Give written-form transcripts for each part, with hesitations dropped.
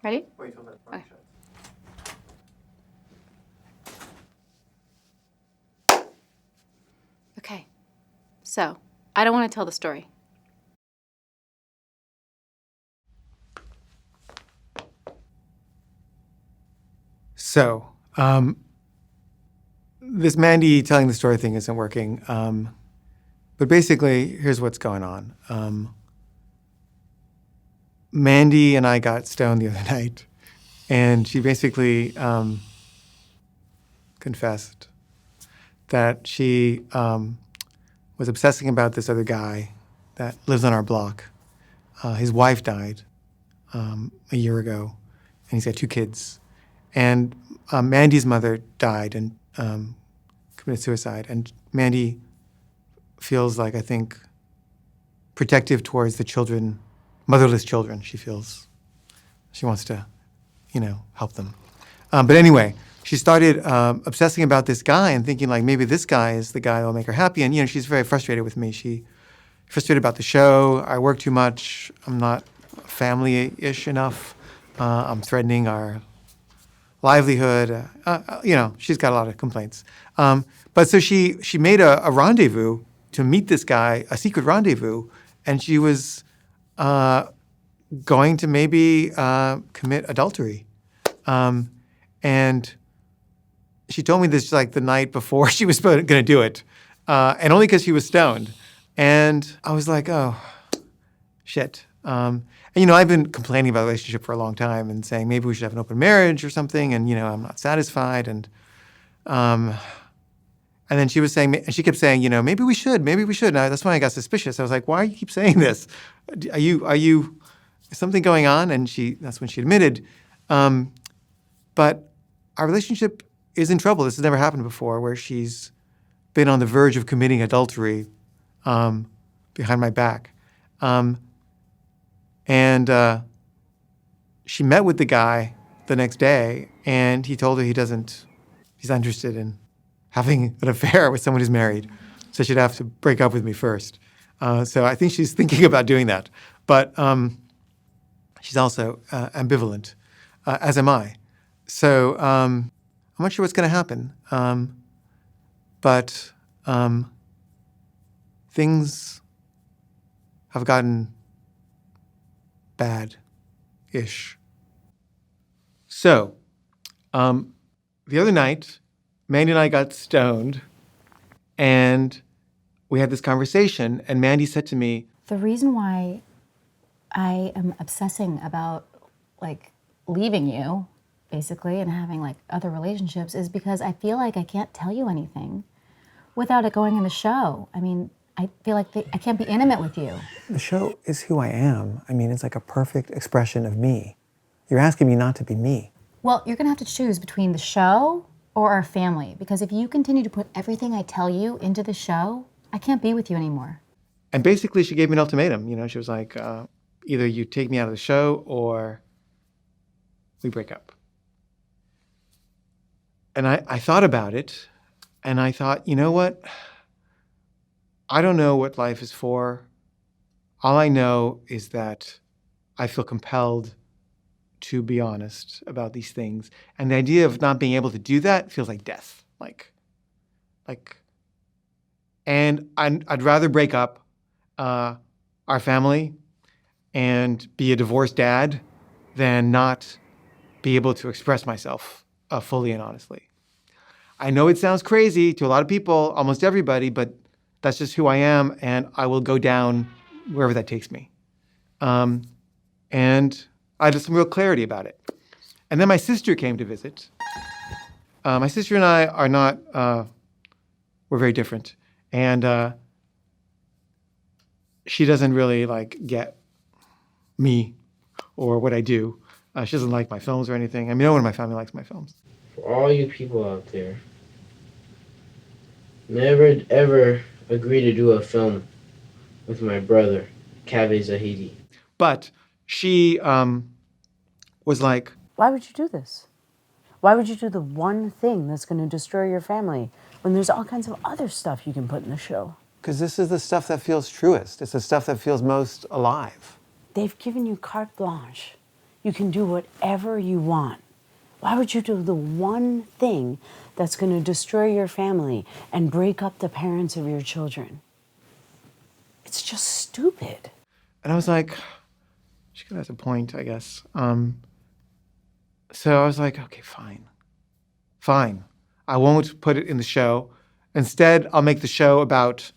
Ready? Wait till that part Okay. shuts. Okay. So, I don't want to tell the story. So, this Mandy telling the story thing isn't working. But basically, here's what's going on. Mandy and I got stoned the other night, and she basically confessed that she was obsessing about this other guy that lives on our block. His wife died a year ago, and he's got 2 kids. And Mandy's mother died and committed suicide. And Mandy feels like, I think, protective towards the children, motherless children. She feels she wants to, help them. But anyway, she started obsessing about this guy and thinking like maybe this guy is the guy that will make her happy. And she's very frustrated with me. She's frustrated about the show. I work too much. I'm not family-ish enough. I'm threatening our livelihood. She's got a lot of complaints. But so she made a rendezvous to meet this guy, a secret rendezvous, and she was going to maybe commit adultery. And she told me this like the night before she was going to do it, and only because she was stoned. And I was like, oh, shit. And I've been complaining about the relationship for a long time and saying maybe we should have an open marriage or something. And I'm not satisfied. And then she was saying, and she kept saying, maybe we should. And that's when I got suspicious. I was like, why do you keep saying this? Are you is something going on? And that's when she admitted. But our relationship is in trouble. This has never happened before, where she's been on the verge of committing adultery behind my back. And she met with the guy the next day, and he told her he's not interested in having an affair with someone who's married. So she'd have to break up with me first. So I think she's thinking about doing that. But she's also ambivalent, as am I. So I'm not sure what's going to happen. But things have gotten bad-ish. So, the other night, Mandy and I got stoned, and we had this conversation, and Mandy said to me, The reason why I am obsessing about, leaving you, basically, and having, other relationships is because I feel like I can't tell you anything without it going in the show. I mean, I feel like I can't be intimate with you. the show is who I am. I mean, it's like a perfect expression of me. You're asking me not to be me. Well, you're going to have to choose between the show or our family, because if you continue to put everything I tell you into the show, I can't be with you anymore. And basically, she gave me an ultimatum. She was like, either you take me out of the show or we break up. And I thought about it, and I thought, you know what? I don't know what life is for. All I know is that I feel compelled to be honest about these things. And the idea of not being able to do that feels like death. And I'd rather break up our family and be a divorced dad than not be able to express myself fully and honestly. I know it sounds crazy to a lot of people, almost everybody, but that's just who I am, and I will go down wherever that takes me. And I had some real clarity about it. And then my sister came to visit. My sister and I are not, we're very different. And she doesn't really get me or what I do. She doesn't like my films or anything. I mean, no one in my family likes my films. For all you people out there, never ever agree to do a film with my brother, Caveh Zahidi. But she was like, Why would you do this? Why would you do the one thing that's going to destroy your family when there's all kinds of other stuff you can put in the show? because this is the stuff that feels truest. It's the stuff that feels most alive. They've given you carte blanche. You can do whatever you want. Why would you do the one thing that's going to destroy your family and break up the parents of your children? It's just stupid. And I was like, she could have a point, I guess. So I was like, okay, fine. I won't put it in the show. Instead, I'll make the show about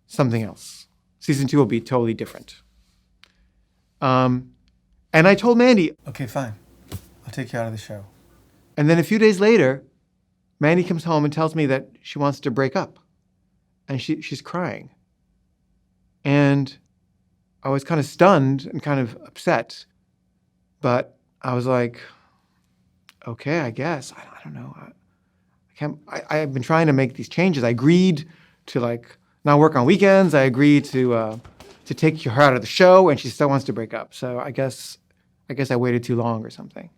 something else. Season 2 will be totally different. And I told Mandy, okay, fine. I'll take you out of the show. And then a few days later, Mandy comes home and tells me that she wants to break up. And she's crying. And I was kind of stunned and kind of upset. But I was like, okay, I guess. I don't know. I've been trying to make these changes. I agreed to like not work on weekends. I agreed to take her out of the show, and she still wants to break up. So I guess I waited too long or something.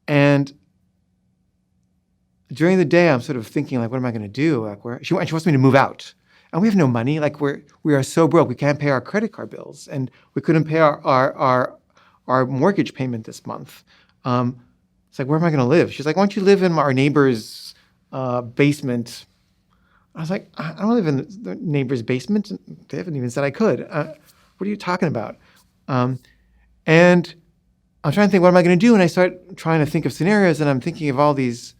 And during the day, I'm sort of thinking like, what am I going to do? Like, she wants me to move out, and we have no money. Like we are so broke. We can't pay our credit card bills, and we couldn't pay our mortgage payment this month. It's like, where am I going to live? She's like, why don't you live in our neighbor's basement? I was like, I don't live in the neighbor's basement. They haven't even said I could. What are you talking about? And I'm trying to think, what am I going to do? And I start trying to think of scenarios, and I'm thinking of all these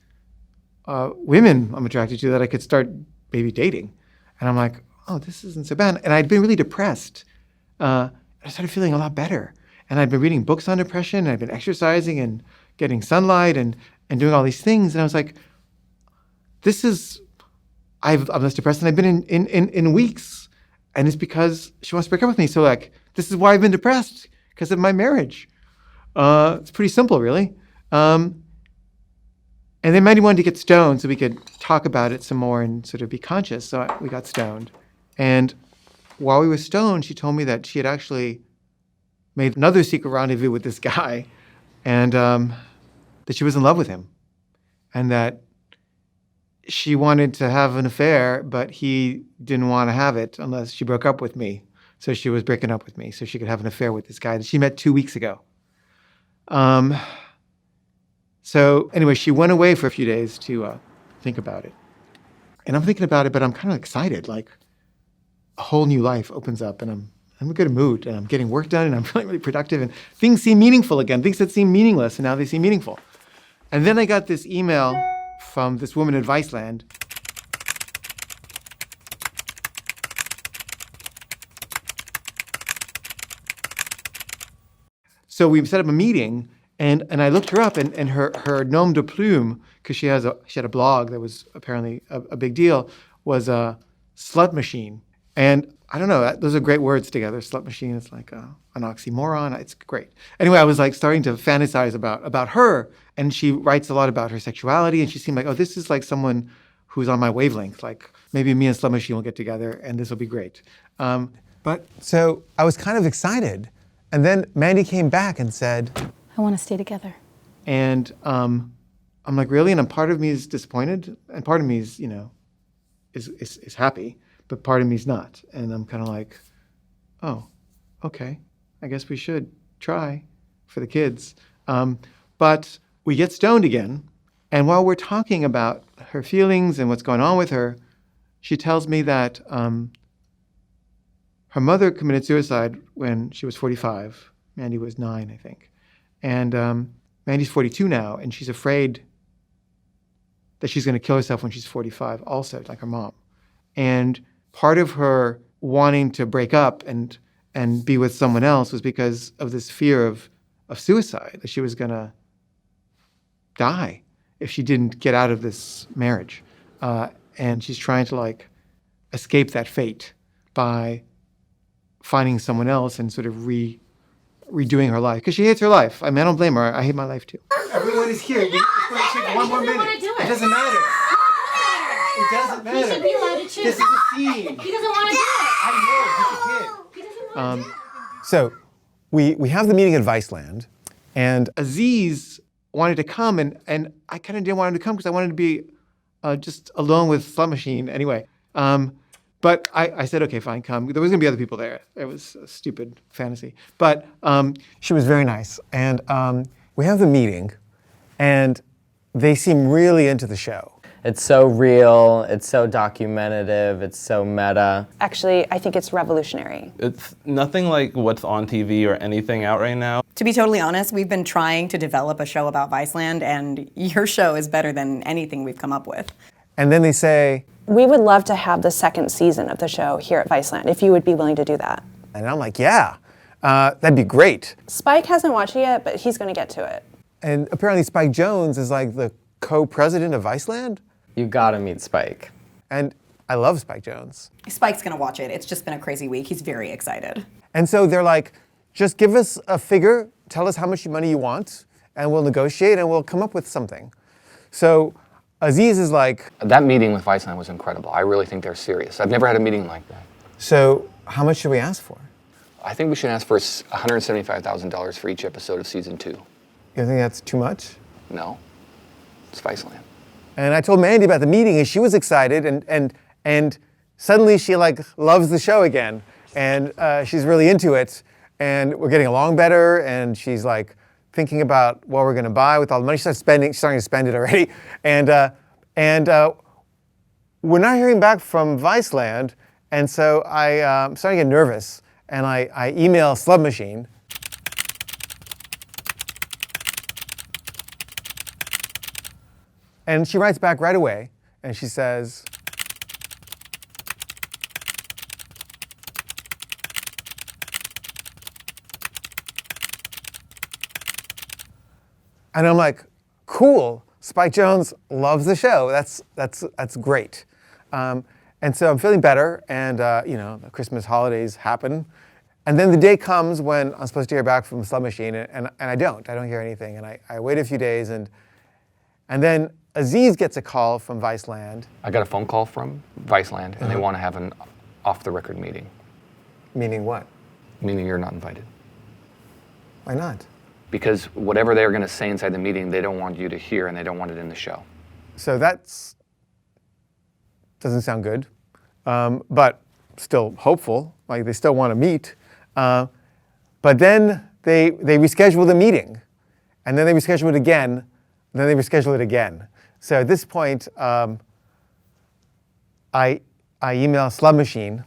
women I'm attracted to that I could start maybe dating. And I'm like, oh, this isn't so bad. And I'd been really depressed. I started feeling a lot better. And I'd been reading books on depression, and I'd been exercising and getting sunlight and doing all these things. And I was like, I'm less depressed than I've been in weeks. And it's because she wants to break up with me. So like, this is why I've been depressed, because of my marriage. It's pretty simple, really. And then Mandy wanted to get stoned so we could talk about it some more and sort of be conscious. So we got stoned. And while we were stoned, she told me that she had actually made another secret rendezvous with this guy, and that she was in love with him, and that she wanted to have an affair, but he didn't want to have it unless she broke up with me. So she was breaking up with me so she could have an affair with this guy that she met 2 weeks ago. So anyway, she went away for a few days to think about it. And I'm thinking about it, but I'm kind of excited. Like a whole new life opens up, and I'm in a good mood, and I'm getting work done, and I'm feeling really productive, and things seem meaningful again. Things that seem meaningless, and now they seem meaningful. And then I got this email from this woman in Viceland. So we set up a meeting, and I looked her up, and her nom de plume, because she had a blog that was apparently a big deal, was a slut machine. And I don't know, those are great words together. Slut machine is like an oxymoron. It's great. Anyway, I was like starting to fantasize about her, and she writes a lot about her sexuality, and she seemed like, oh, this is like someone who's on my wavelength. Like maybe me and Slut Machine will get together, and this will be great. But so I was kind of excited, and then Mandy came back and said, I want to stay together. And I'm like, really? And part of me is disappointed, and part of me is, is happy. But part of me's not. And I'm kind of like, oh, okay. I guess we should try for the kids. But we get stoned again. And while we're talking about her feelings and what's going on with her, she tells me that her mother committed suicide when she was 45. Mandy was 9, I think. And Mandy's 42 now, and she's afraid that she's going to kill herself when she's 45 also, like her mom. And part of her wanting to break up and be with someone else was because of this fear of suicide, that she was going to die if she didn't get out of this marriage. And she's trying to like escape that fate by finding someone else and sort of redoing her life. Because she hates her life. I mean, I don't blame her. I hate my life too. Everyone is here. It's going to take 1 more minute. It doesn't matter. It doesn't matter. He should be allowed to choose. This is a scene. He doesn't want to do it. I know, he's a kid. He doesn't want to do it. So we have the meeting at Viceland, And Aziz wanted to come, and I kind of didn't want him to come because I wanted to be just alone with Slut Machine anyway. But I said, okay, fine, come. There was going to be other people there. It was a stupid fantasy. But she was very nice. And we have the meeting, and they seem really into the show. It's so real, it's so documentative, it's so meta. Actually, I think it's revolutionary. It's nothing like what's on TV or anything out right now. To be totally honest, we've been trying to develop a show about Viceland, and your show is better than anything we've come up with. And then they say, We would love to have the second season of the show here at Viceland, if you would be willing to do that. and I'm like, yeah, that'd be great. Spike hasn't watched it yet, but he's going to get to it. And apparently Spike Jonze is like the co-president of Viceland. You gotta meet Spike. And I love Spike Jonze. Spike's gonna watch it. It's just been a crazy week. He's very excited. And so they're like, just give us a figure, tell us how much money you want, and we'll negotiate and we'll come up with something. So Aziz is like, That meeting with Viceland was incredible. I really think they're serious. I've never had a meeting like that. so how much should we ask for? I think we should ask for $175,000 for each episode of season 2. You think that's too much? No, it's Viceland. And I told Mandy about the meeting, and she was excited, and suddenly she like loves the show again, and she's really into it, and we're getting along better, and she's like thinking about what we're gonna buy with all the money. She's starting to spend it already, and we're not hearing back from Viceland, and so I'm starting to get nervous, and I email Slub Machine. And she writes back right away, and she says, and I'm like, cool, Spike Jonze loves the show. That's great. And so I'm feeling better, and the Christmas holidays happen. And then the day comes when I'm supposed to hear back from Slub Machine, and I don't hear anything. And I wait a few days, and then Aziz gets a call from Viceland. I got a phone call from Viceland, and they want to have an off-the-record meeting. Meaning what? Meaning you're not invited. Why not? Because whatever they're going to say inside the meeting, they don't want you to hear, and they don't want it in the show. So that's doesn't sound good, but still hopeful. Like they still want to meet. But then they reschedule the meeting, and then they reschedule it again, and then they reschedule it again. So at this point, I email Slub Machine,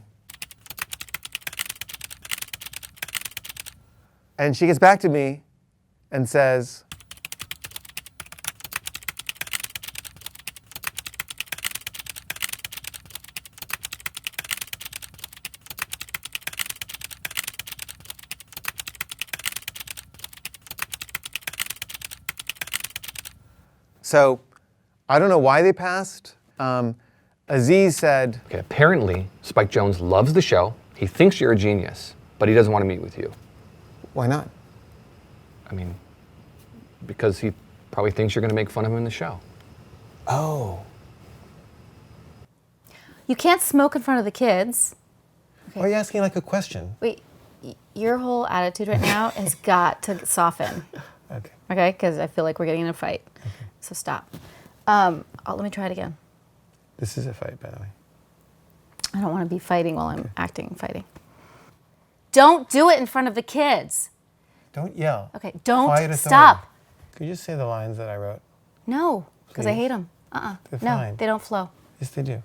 and she gets back to me and says, so I don't know why they passed. Aziz said, Okay, apparently, Spike Jonze loves the show. He thinks you're a genius, but he doesn't want to meet with you. why not? I mean, because he probably thinks you're going to make fun of him in the show. Oh. You can't smoke in front of the kids. Why are you asking like a question? Wait, your whole attitude right now has got to soften. Okay. Okay? Because I feel like we're getting in a fight. Okay. So stop. Let me try it again. This is a fight, by the way. I don't want to be fighting while I'm fighting. Don't do it in front of the kids. Don't yell. Okay, don't Quiet authority. stop. Could you just say the lines that I wrote? No, because I Please. hate them. They're No, fine. they don't flow. Yes, they do.